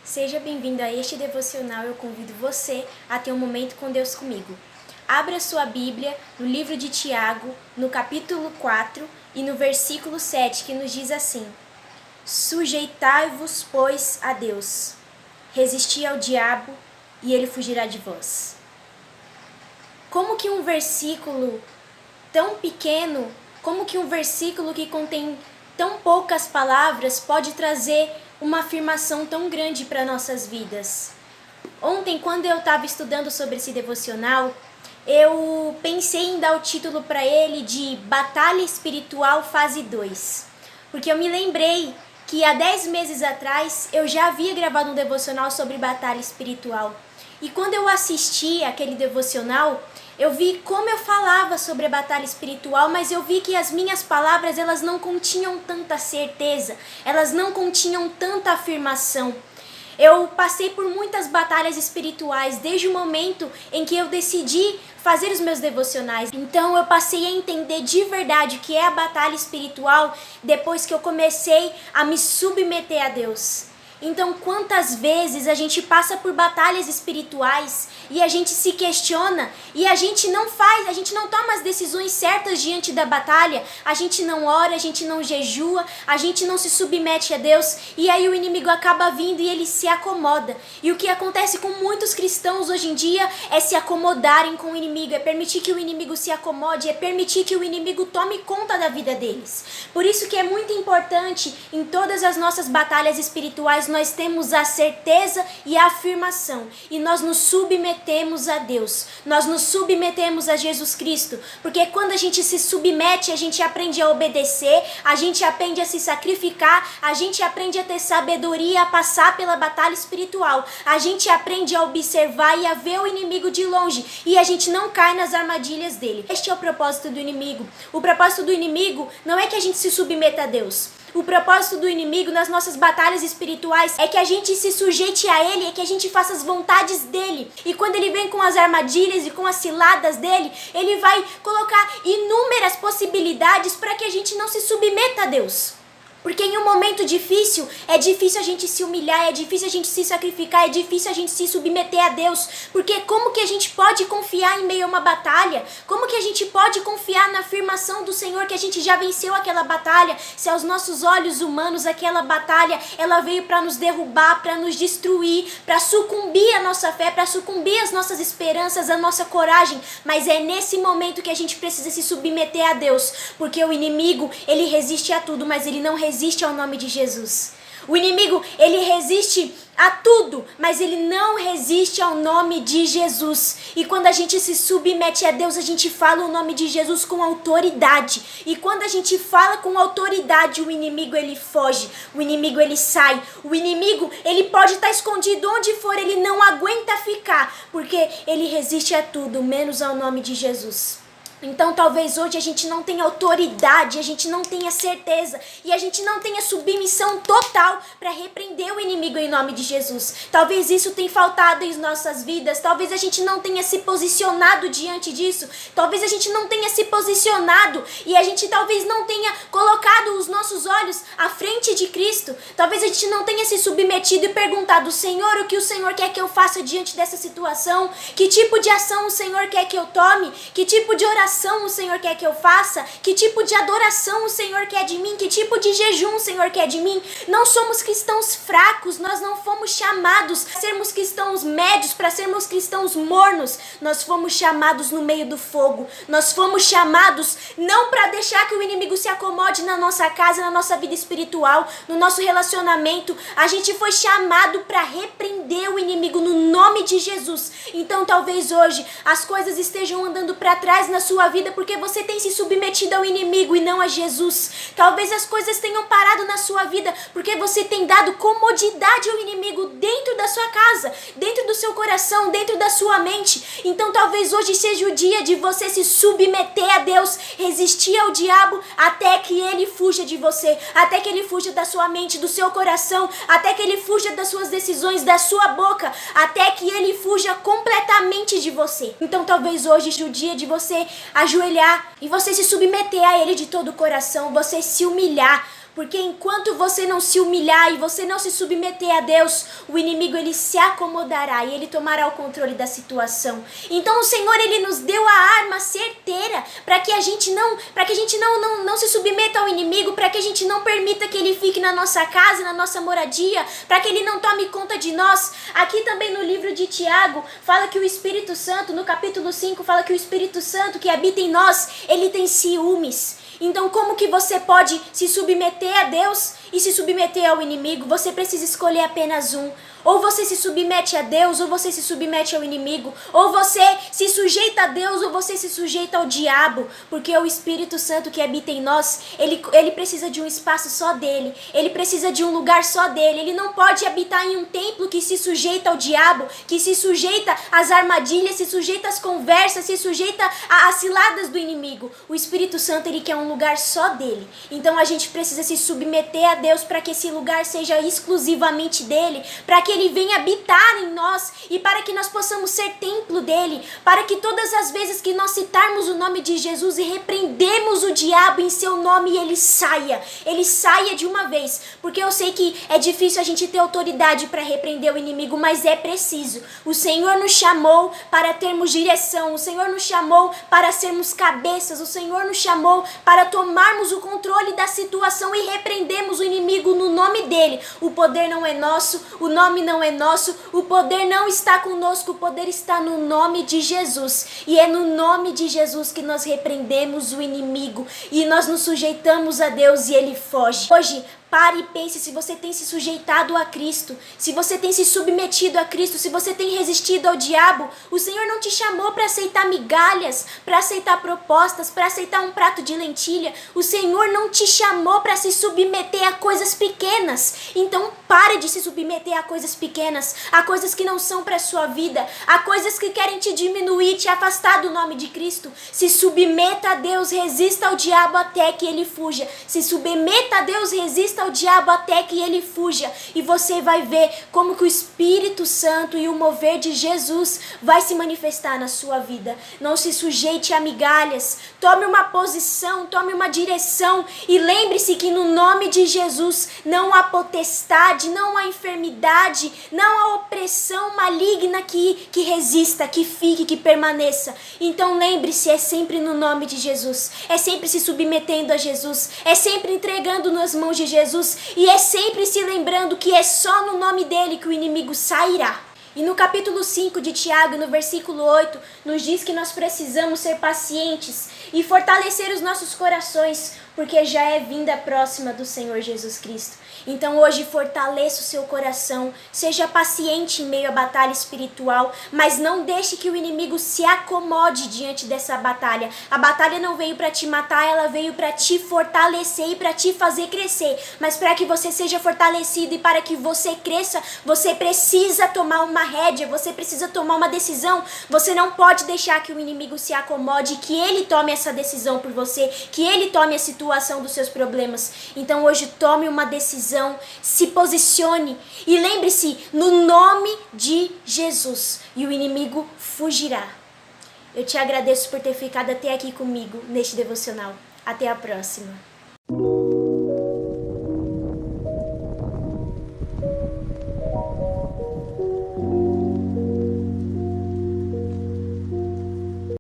Seja bem-vindo a este devocional. Eu convido você a ter um momento com Deus comigo. Abra sua Bíblia no livro de Tiago, no capítulo 4 e no versículo 7, que nos diz assim: Sujeitai-vos, pois, a Deus. Resisti ao diabo e ele fugirá de vós. Como que um versículo tão pequeno, como que um versículo que contém tão poucas palavras pode trazer uma afirmação tão grande para nossas vidas? Ontem, quando eu estava estudando sobre esse devocional, eu pensei em dar o título para ele de Batalha Espiritual Fase 2, porque eu me lembrei que há 10 meses atrás eu já havia gravado um devocional sobre batalha espiritual. E quando eu assisti aquele devocional, eu vi como eu falava sobre a batalha espiritual, mas eu vi que as minhas palavras elas não continham tanta certeza, elas não continham tanta afirmação. Eu passei por muitas batalhas espirituais desde o momento em que eu decidi fazer os meus devocionais. Então eu passei a entender de verdade o que é a batalha espiritual depois que eu comecei a me submeter a Deus. Então, quantas vezes a gente passa por batalhas espirituais e a gente se questiona e a gente não toma as decisões certas diante da batalha, a gente não ora, a gente não jejua, a gente não se submete a Deus, e aí o inimigo acaba vindo e ele se acomoda. E o que acontece com muitos cristãos hoje em dia é se acomodarem com o inimigo, é permitir que o inimigo se acomode, é permitir que o inimigo tome conta da vida deles. Por isso que é muito importante em todas as nossas batalhas espirituais nós temos a certeza e a afirmação, e nós nos submetemos a Deus, nós nos submetemos a Jesus Cristo, porque quando a gente se submete, a gente aprende a obedecer, a gente aprende a se sacrificar, a gente aprende a ter sabedoria, a passar pela batalha espiritual, a gente aprende a observar e a ver o inimigo de longe, e a gente não cai nas armadilhas dele. Este é o propósito do inimigo. O propósito do inimigo não é que a gente se submeta a Deus. O propósito do inimigo nas nossas batalhas espirituais é que a gente se sujeite a ele, é que a gente faça as vontades dele. E quando ele vem com as armadilhas e com as ciladas dele, ele vai colocar inúmeras possibilidades para que a gente não se submeta a Deus. Porque em um momento difícil, é difícil a gente se humilhar, é difícil a gente se sacrificar, é difícil a gente se submeter a Deus. Porque como que a gente pode confiar em meio a uma batalha? Como que a gente pode confiar na afirmação do Senhor que a gente já venceu aquela batalha? Se aos nossos olhos humanos aquela batalha, ela veio para nos derrubar, para nos destruir, para sucumbir a nossa fé, para sucumbir as nossas esperanças, a nossa coragem. Mas é nesse momento que a gente precisa se submeter a Deus. Porque o inimigo, ele resiste a tudo, mas ele não resiste ao nome de Jesus. O inimigo, ele resiste a tudo, mas ele não resiste ao nome de Jesus. E quando a gente se submete a Deus, a gente fala o nome de Jesus com autoridade. E quando a gente fala com autoridade, o inimigo ele foge, o inimigo ele sai. O inimigo, ele pode estar escondido onde for, ele não aguenta ficar, porque ele resiste a tudo, menos ao nome de Jesus. Então talvez hoje a gente não tenha autoridade, a gente não tenha certeza e a gente não tenha submissão total para repreender o inimigo em nome de Jesus. Talvez isso tenha faltado em nossas vidas, talvez a gente não tenha se posicionado diante disso, talvez a gente não tenha se posicionado e a gente talvez não tenha colocado os nossos olhos à frente de Cristo. Talvez a gente não tenha se submetido e perguntado: Senhor, o que o Senhor quer que eu faça diante dessa situação? Que tipo de ação o Senhor quer que eu tome? Que tipo de oração o Senhor quer que eu faça? Que tipo de adoração o Senhor quer de mim? Que tipo de jejum o Senhor quer de mim? Não somos cristãos fracos, nós não fomos chamados para sermos cristãos médios, para sermos cristãos mornos. Nós fomos chamados no meio do fogo. Nós fomos chamados não para deixar que o inimigo se acomode na nossa casa, na nossa vida espiritual, no nosso relacionamento. A gente foi chamado para repreender o inimigo no nome de Jesus. Então talvez hoje as coisas estejam andando para trás na sua vida porque você tem se submetido ao inimigo e não a Jesus. Talvez as coisas tenham parado na sua vida porque você tem dado comodidade ao inimigo dentro da sua casa, dentro do seu coração, dentro da sua mente. Então talvez hoje seja o dia de você se submeter a Deus, resistir ao diabo até que ele fuja de você, até que ele fuja da sua mente, do seu coração, até que ele fuja das suas decisões, da sua boca, até que ele fuja completamente de você. Então talvez hoje seja o dia de você ajoelhar e você se submeter a ele de todo o coração, você se humilhar, Porque enquanto você não se humilhar e você não se submeter a Deus, o inimigo ele se acomodará e ele tomará o controle da situação. Então o Senhor ele nos deu a arma certeira para que a gente não se submeta ao inimigo, para que a gente não permita que ele fique na nossa casa, na nossa moradia, para que ele não tome conta de nós. Aqui também no livro de Tiago, fala que o Espírito Santo, no capítulo 5, fala que o Espírito Santo que habita em nós, ele tem ciúmes. Então como que você pode se submeter a Deus e se submeter ao inimigo? Você precisa escolher apenas um. Ou você se submete a Deus, ou você se submete ao inimigo. Ou você se sujeita a Deus, ou você se sujeita ao diabo. Porque o Espírito Santo que habita em nós, ele precisa de um espaço só dele. Ele precisa de um lugar só dele. Ele não pode habitar em um templo que se sujeita ao diabo, que se sujeita às armadilhas, se sujeita às conversas, se sujeita às ciladas do inimigo. O Espírito Santo, ele quer um lugar só dele. Então a gente precisa se submeter a Deus para que esse lugar seja exclusivamente dele, para que ele venha habitar em nós e para que nós possamos ser templo dele, para que todas as vezes que nós citarmos o nome de Jesus e repreendemos o diabo em seu nome, ele saia de uma vez, porque eu sei que é difícil a gente ter autoridade para repreender o inimigo, mas é preciso. O Senhor nos chamou para termos direção, o Senhor nos chamou para sermos cabeças, o Senhor nos chamou para tomarmos o controle da situação e repreendemos o inimigo no nome dele. O poder não é nosso, o nome não é nosso, o poder não está conosco, o poder está no nome de Jesus. E é no nome de Jesus que nós repreendemos o inimigo e nós nos sujeitamos a Deus e ele foge. Hoje, pare e pense se você tem se sujeitado a Cristo, se você tem se submetido a Cristo, se você tem resistido ao diabo. O Senhor não te chamou para aceitar migalhas, para aceitar propostas, para aceitar um prato de lentilha. O Senhor não te chamou para se submeter a coisas pequenas. Então pare de se submeter a coisas pequenas, a coisas que não são para a sua vida, a coisas que querem te diminuir, te afastar do nome de Cristo. Se submeta a Deus, resista ao diabo até que ele fuja. Se submeta a Deus, resista ao diabo até que ele fuja, e você vai ver como que o Espírito Santo e o mover de Jesus vai se manifestar na sua vida. Não se sujeite a migalhas, tome uma posição, tome uma direção e lembre-se que no nome de Jesus não há potestade, não há enfermidade, não há opressão maligna que resista, que fique, que permaneça. Então lembre-se, é sempre no nome de Jesus, é sempre se submetendo a Jesus, é sempre entregando nas mãos de Jesus, e é sempre se lembrando que é só no nome dele que o inimigo sairá. E no capítulo 5 de Tiago, no versículo 8, nos diz que nós precisamos ser pacientes e fortalecer os nossos corações, porque já é vinda próxima do Senhor Jesus Cristo. Então hoje fortaleça o seu coração, seja paciente em meio à batalha espiritual, mas não deixe que o inimigo se acomode diante dessa batalha. A batalha não veio para te matar, ela veio para te fortalecer e para te fazer crescer. Mas para que você seja fortalecido e para que você cresça, você precisa tomar uma rédea, você precisa tomar uma decisão. Você não pode deixar que o inimigo se acomode, que ele tome essa decisão por você, que ele tome a situação dos seus problemas. Então hoje tome uma decisão, se posicione e lembre-se, no nome de Jesus, e o inimigo fugirá. Eu te agradeço por ter ficado até aqui comigo neste devocional. Até a próxima.